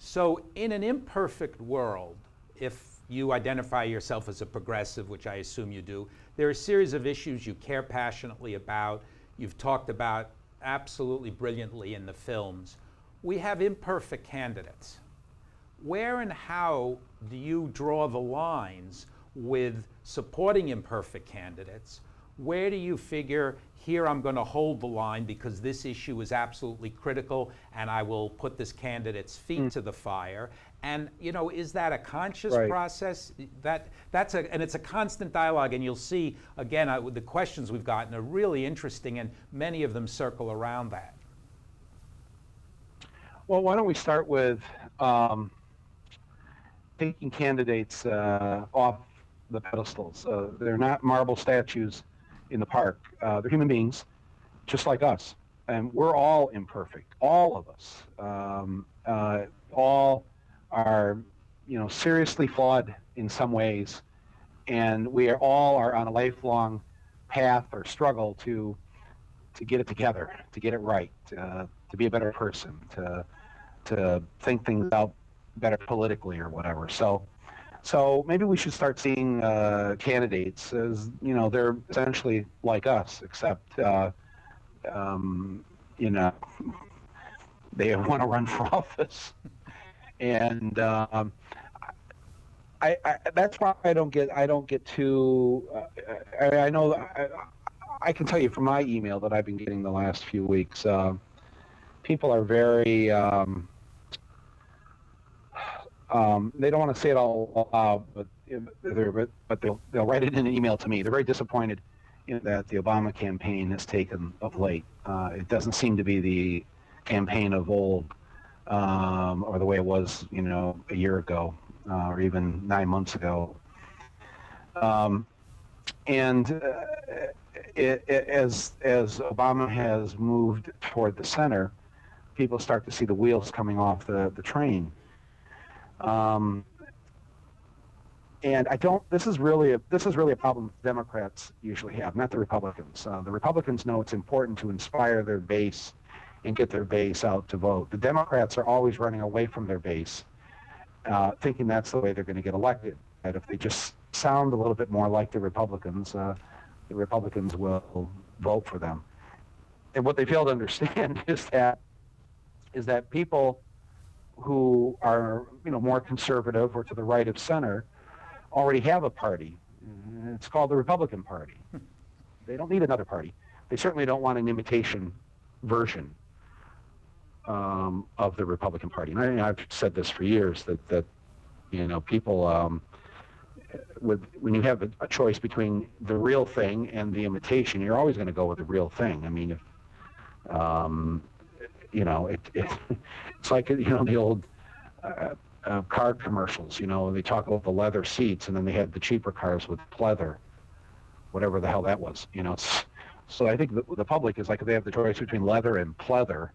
So in an imperfect world, if you identify yourself as a progressive, which I assume you do, there are a series of issues you care passionately about. You've talked about absolutely brilliantly in the films. We have imperfect candidates. Where and how do you draw the lines with supporting imperfect candidates? Where do you figure, here I'm going to hold the line because this issue is absolutely critical and I will put this candidate's feet to the fire? And, you know, is that a conscious process? And it's a constant dialogue, and you'll see, again, the questions we've gotten are really interesting, and many of them circle around that. Well, why don't we start with taking candidates off the pedestals. They're not marble statues in the park. They're human beings, just like us. And we're all imperfect, all of us. All are, you know, seriously flawed in some ways. And we are on a lifelong path or struggle to get it together, to get it right, to be a better person, to think things out better politically or whatever. So maybe we should start seeing candidates as, you know, they're essentially like us, except, you know, they want to run for office. And that's why I don't get too, I know, I can tell you from my email that I've been getting the last few weeks, people are very, they don't want to say it all out, but they'll write it in an email to me. They're very disappointed in that the Obama campaign has taken of late. It doesn't seem to be the campaign of old, or the way it was, you know, a year ago, or even 9 months ago. And as Obama has moved toward the center, people start to see the wheels coming off the train. And this is really a problem Democrats usually have, not the Republicans. The Republicans know it's important to inspire their base and get their base out to vote. The Democrats are always running away from their base, thinking that's the way they're going to get elected. And if they just sound a little bit more like the Republicans will vote for them. And what they fail to understand is that people who are, you know, more conservative or to the right of center already have a party. It's called the Republican Party. They don't need another party. They certainly don't want an imitation version of the Republican Party. And I've said this for years that you know, people when you have a choice between the real thing and the imitation, you're always going to go with the real thing. I mean, if you know, it's like, you know, the old car commercials. You know, they talk about the leather seats, and then they had the cheaper cars with pleather, whatever the hell that was. You know, so I think the public is like, they have the choice between leather and pleather.